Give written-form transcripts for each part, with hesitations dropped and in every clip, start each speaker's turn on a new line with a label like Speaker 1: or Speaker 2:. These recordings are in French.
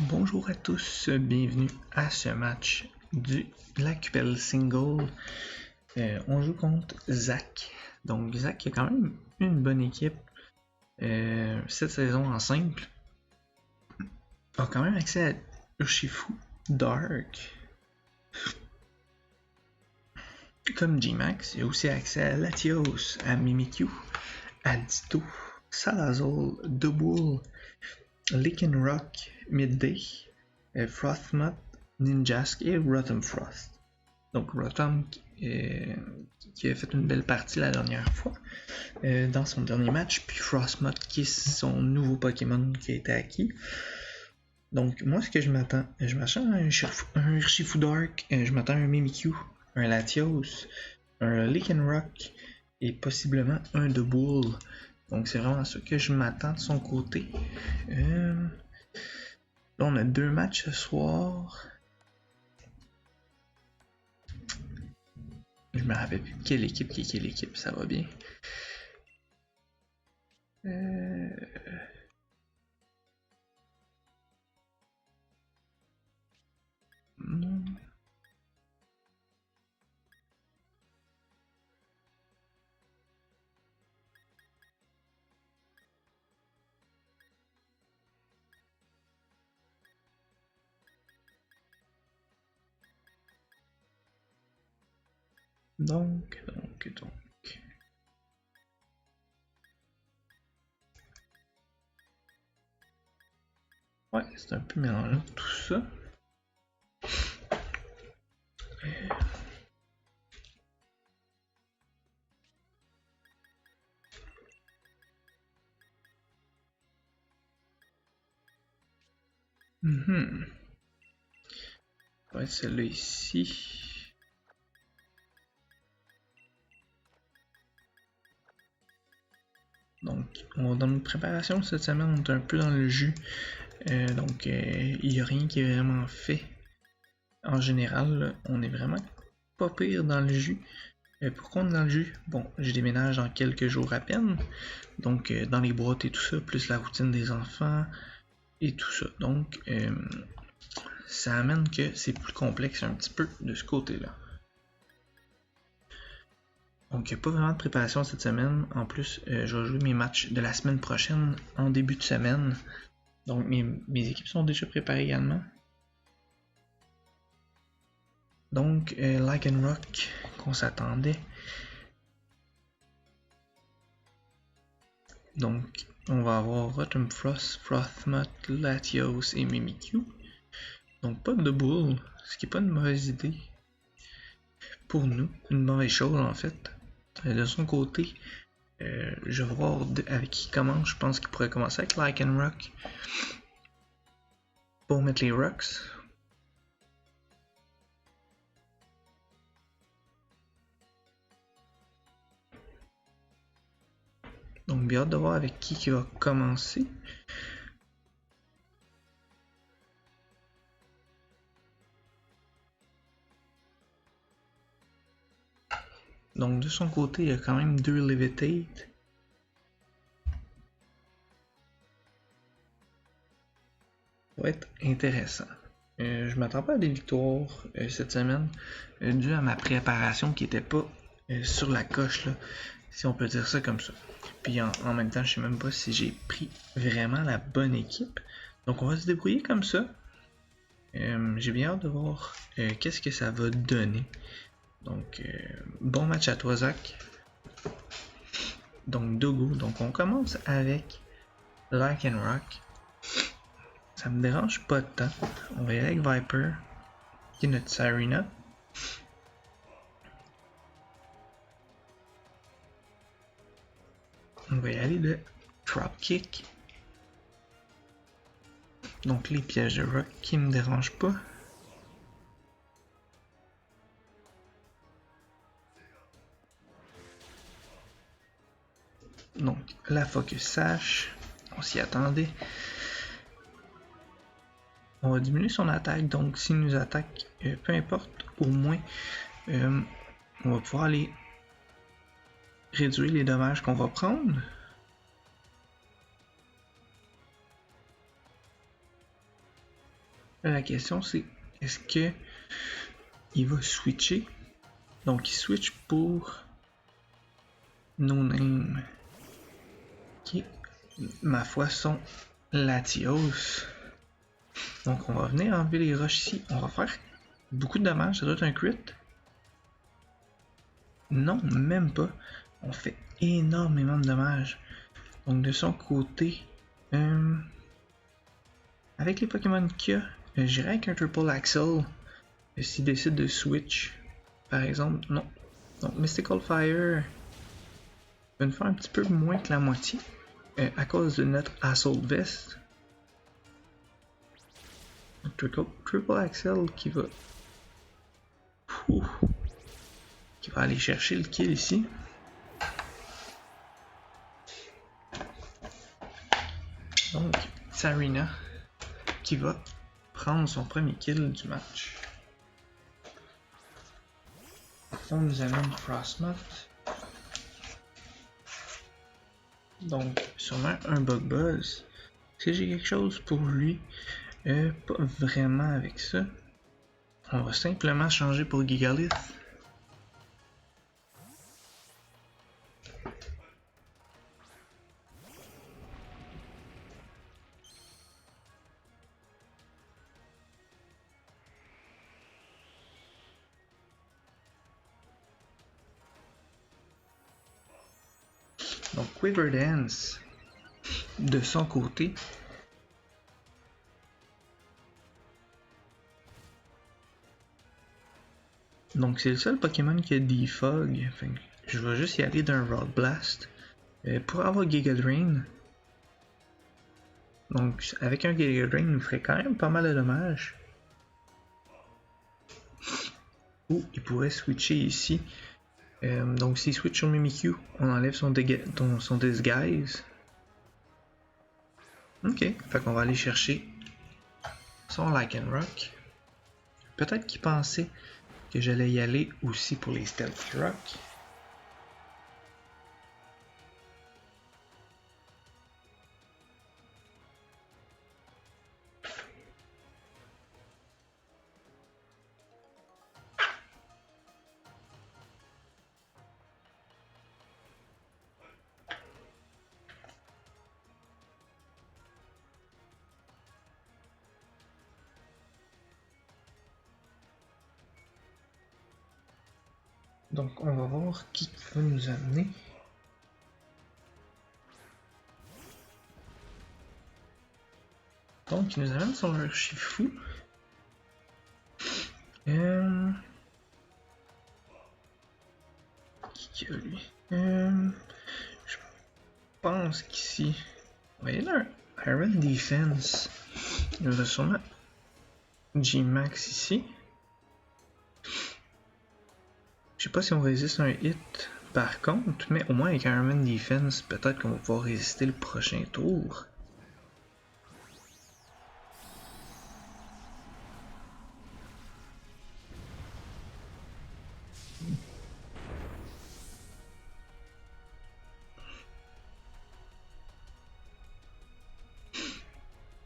Speaker 1: Bonjour à tous, bienvenue à ce match de la QPL Single. On joue contre Zach. Donc Zach a quand même une bonne équipe. Cette saison en simple a quand même accès à Urshifu Dark. Comme G-Max, il a aussi accès à Latios, à Mimikyu, à Ditto, Salazol, Double, Lichen Rock, Midday, Frostmoth, Ninjask et Rotom Frost. Donc Rotom qui a fait une belle partie la dernière fois dans son dernier match, puis Frostmoth qui est son nouveau Pokémon qui a été acquis. Donc moi ce que je m'attends à un Urshifu Dark, je m'attends à un Mimikyu, un Latios, un Lichen Rock et possiblement un Double. Donc c'est vraiment ça que je m'attends de son côté. Là on a 2 matchs ce soir. Je me rappelle plus quelle équipe qui est quelle équipe, ça va bien. Non. Donc. Ouais, c'est un peu mélangeant tout ça. Ça va être celle-là ici. Donc, dans notre préparation cette semaine, on est un peu dans le jus. Donc, il n'y a rien qui est vraiment fait. En général, là, on est vraiment pas pire dans le jus. Pourquoi on est dans le jus? Bon, je déménage dans quelques jours à peine. Donc, dans les boîtes et tout ça, plus la routine des enfants et tout ça. Donc, ça amène que c'est plus complexe un petit peu de ce côté-là. Donc, il n'y a pas vraiment de préparation cette semaine. En plus, je vais jouer mes matchs de la semaine prochaine en début de semaine. Donc, mes équipes sont déjà préparées également. Donc, Lichen Rock, qu'on s'attendait. Donc, on va avoir Rotom Frost, Frostmoth, Latios et Mimikyu. Donc, pas de Double, ce qui n'est pas une mauvaise idée. Pour nous, une mauvaise chose en fait. De son côté, je vais voir avec qui il commence. Je pense qu'il pourrait commencer avec Lichen Rock pour mettre les rocks. Donc, bien hâte de voir avec qui va commencer. Donc, de son côté, il y a quand même 2 Levitate. Ça va être intéressant. Je m'attends pas à des victoires cette semaine, dû à ma préparation qui était pas sur la coche, là, si on peut dire ça comme ça. Puis en même temps, je sais même pas si j'ai pris vraiment la bonne équipe. Donc on va se débrouiller comme ça. J'ai bien hâte de voir qu'est-ce que ça va donner. Donc bon match à toi Zach. Donc Dogo. Donc on commence avec Lichen Rock. Ça me dérange pas tant. On va y aller avec Viper, qui est notre Sarina. On va y aller de Dropkick. Donc les pièges de rock qui me dérangent pas. Donc la Focus Sash, on s'y attendait. On va diminuer son attaque, donc s'il nous attaque, peu importe, au moins on va pouvoir aller réduire les dommages qu'on va prendre. Là, la question c'est, est-ce que il va switcher? Donc il switch pour No Name. Qui, ma foi, sont Latios. Donc on va venir enlever les roches ici. On va faire beaucoup de dommages. Ça doit être un crit. Non, même pas. On fait énormément de dommages. Donc de son côté, avec les Pokémon qu'il y a, j'irai avec un Triple Axel. S'il décide de switch, par exemple, non. Donc Mystical Fire va nous faire un petit peu moins que la moitié à cause de notre Assault Vest. Triple Axel qui va aller chercher le kill ici. Donc Sarina qui va prendre son premier kill du match. On nous amène Frostmoth. Donc sûrement un Bug Buzz. Est-ce que j'ai quelque chose pour lui? Pas vraiment avec ça. On va simplement changer pour Gigalith. Donc Quiver Dance de son côté. Donc c'est le seul Pokémon qui a Defog. Enfin, je vais juste y aller d'un Rod Blast pour avoir Giga Drain. Donc avec un Giga Drain, il nous ferait quand même pas mal de dommages. Ou il pourrait switcher ici. Donc s'il switch sur Mimikyu, on enlève son Disguise. Ok, fait qu'on va aller chercher son Lycanroc. Peut-être qu'il pensait que j'allais y aller aussi pour les Stealth Rock. Donc on va voir qui va nous amener. Donc il nous amène sur un Shifu. Qui a lui? Je pense qu'ici, on va y aller un Iron Defense. Il y aura sûrement G-Max ici. Je sais pas si on résiste à un hit par contre, mais au moins avec Iron Defense, peut-être qu'on va pouvoir résister le prochain tour.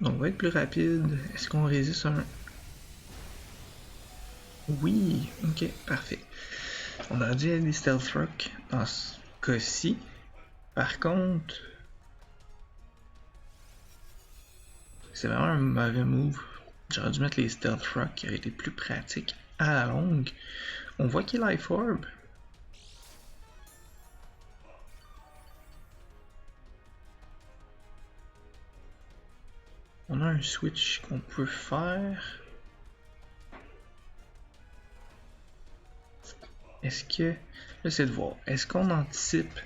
Speaker 1: Donc on va être plus rapide. Est-ce qu'on résiste à un... Oui, ok, parfait. On a dû aller Stealth Rock dans ce cas-ci. Par contre, c'est vraiment un mauvais move. J'aurais dû mettre les Stealth Rock qui auraient été plus pratiques à la longue. On voit qu'il est Life Orb. On a un switch qu'on peut faire. Est-ce que... J'essaie de voir. Est-ce qu'on anticipe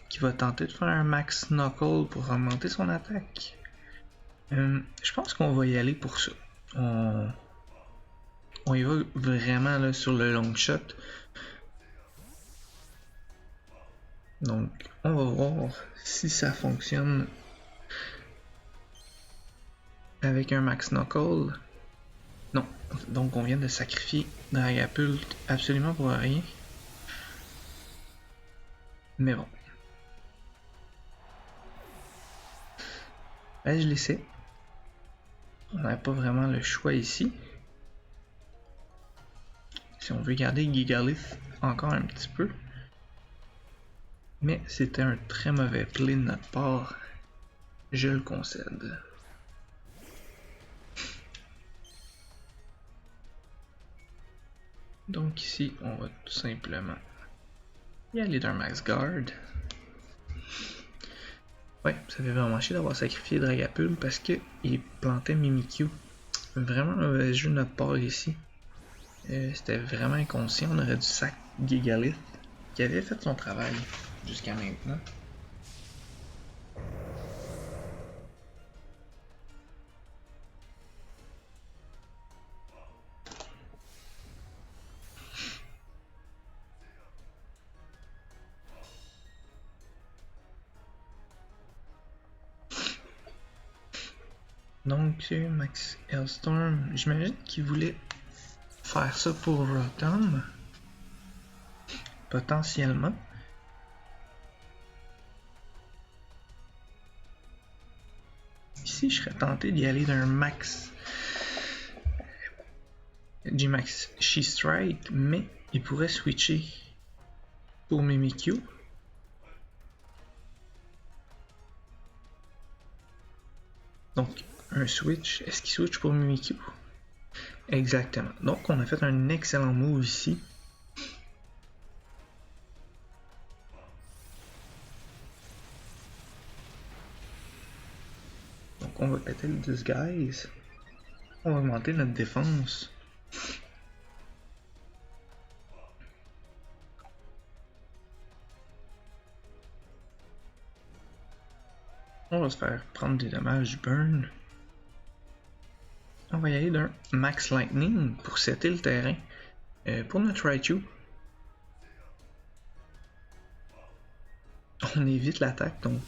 Speaker 1: qu'il va tenter de faire un Max Knuckle pour augmenter son attaque? Je pense qu'on va y aller pour ça. On y va vraiment là, sur le long shot. Donc, on va voir si ça fonctionne avec un Max Knuckle. Non, donc on vient de sacrifier Dragapult absolument pour rien. Mais bon. Allez, je l'essaie. On n'a pas vraiment le choix ici. Si on veut garder Gigalith encore un petit peu. Mais c'était un très mauvais play de notre part. Je le concède. Donc ici, on va tout simplement y aller d'un Max Guard. Ouais, ça fait vraiment chier d'avoir sacrifié Dragapult parce qu'il plantait Mimikyu. Vraiment un mauvais jeu de notre part ici. C'était vraiment inconscient, on aurait dû sac Gigalith qui avait fait son travail jusqu'à maintenant. Donc, Max Hellstorm, j'imagine qu'il voulait faire ça pour Rotom. Potentiellement. Ici, je serais tenté d'y aller d'un Max G-Max She-Strike, mais il pourrait switcher pour Mimikyu. Donc, un switch. Est-ce qu'il switch pour Mimikyu? Exactement. Donc, on a fait un excellent move ici. Donc, on va péter le Disguise. On va augmenter notre défense. On va se faire prendre des dommages burn. On va y aller d'un Max Lightning pour setter le terrain. Pour notre Raichu, on évite l'attaque, donc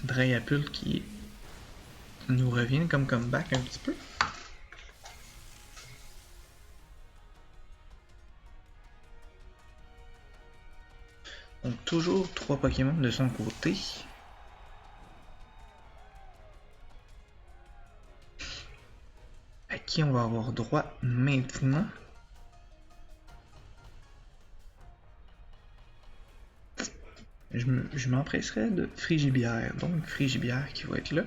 Speaker 1: Dragapult qui nous revient comme comeback un petit peu. Donc toujours 3 Pokémon de son côté. À qui on va avoir droit maintenant? Je m'empresserais de Frigibière, donc Frigibière qui va être là.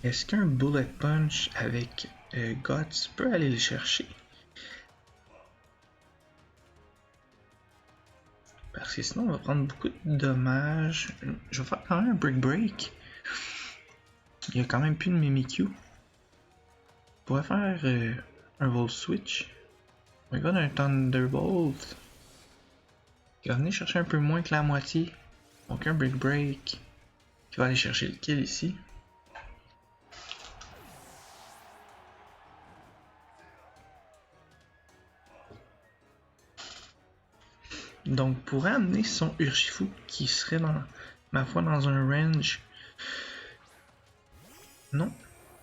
Speaker 1: Est-ce qu'un Bullet Punch avec Guts peut aller le chercher? Parce que sinon on va prendre beaucoup de dommages. Je vais faire quand même un Brick Break. Il y a quand même plus de Mimikyu. On pourrait faire un Volt Switch. On va faire un Thunderbolt. Qui va venir chercher un peu moins que la moitié. Donc un Brick Break. Qui va aller chercher le kill ici. Donc pourrait amener son Urshifu qui serait dans ma foi dans un range. Non.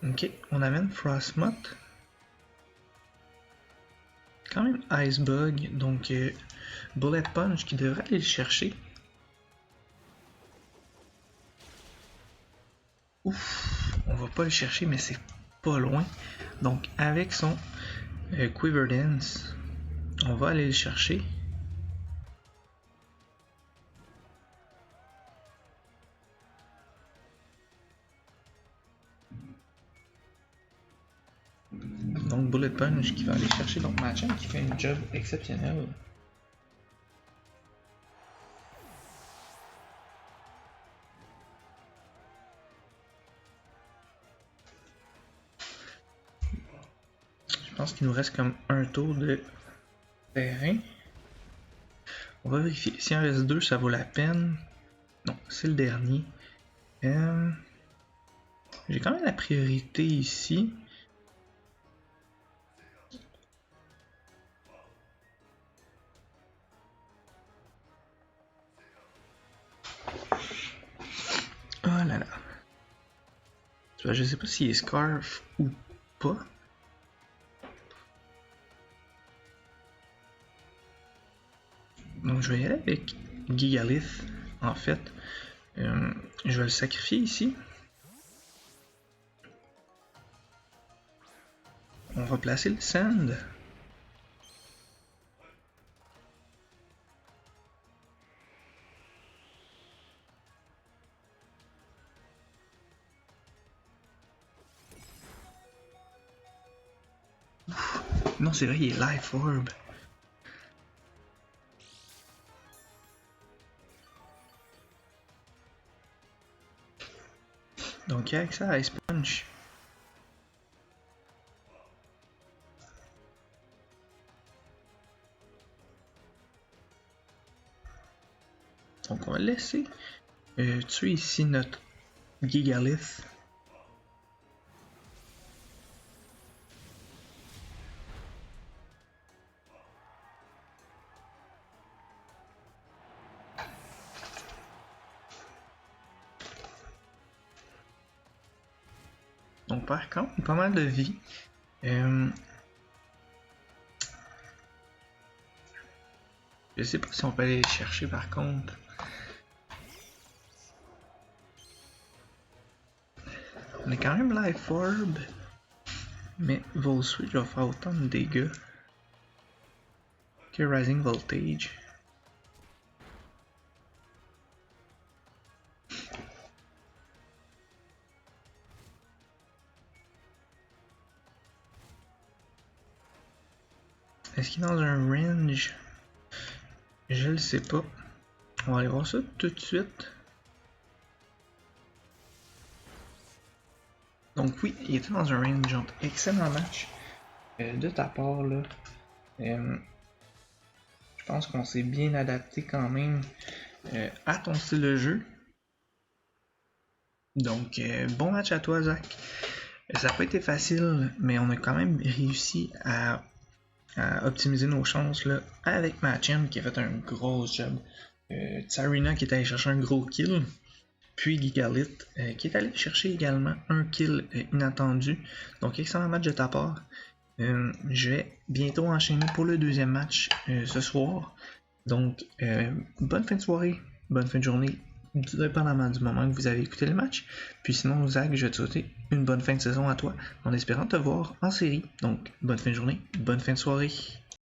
Speaker 1: Ok, on amène Frostmoth. Quand même Ice Bug, donc Bullet Punch qui devrait aller le chercher. Ouf, on va pas le chercher, mais c'est pas loin. Donc avec son Quiver Dance, on va aller le chercher. Donc Bullet Punch qui va aller chercher donc Machamp qui fait un job exceptionnel. Je pense qu'il nous reste comme un tour de terrain. On va vérifier. Si en reste 2, ça vaut la peine. Non, c'est le dernier. J'ai quand même la priorité ici. Oh là là. Je sais pas s'il est Scarf ou pas. Donc je vais y aller avec Gigalith en fait. Je vais le sacrifier ici. On va placer le sand. Non, c'est vrai, il est Life Orb. Donc, avec ça, Ice Punch. Donc, on va laisser tuer ici notre Gigalith. Donc, par contre, pas mal de vie. Je sais pas si on peut aller les chercher par contre. On est quand même Life Orb. Mais Volswitch va faire autant de dégâts que Rising Voltage. Est-ce qu'il est dans un range? Je le sais pas. On va aller voir ça tout de suite. Donc oui, il était dans un range. Excellent match de ta part là. Je pense qu'on s'est bien adapté quand même à ton style de jeu. Donc bon match à toi Zach. Ça n'a pas été facile, mais on a quand même réussi à optimiser nos chances là, avec Machem qui a fait un gros job. Tsarina qui est allé chercher un gros kill. Puis Gigalith qui est allé chercher également un kill inattendu. Donc excellent match de ta part. Je vais bientôt enchaîner pour le deuxième match ce soir. Donc bonne fin de soirée, bonne fin de journée, dépendamment du moment que vous avez écouté le match. Puis sinon Zach, je vais te souhaiter une bonne fin de saison à toi en espérant te voir en série. Donc bonne fin de journée, bonne fin de soirée.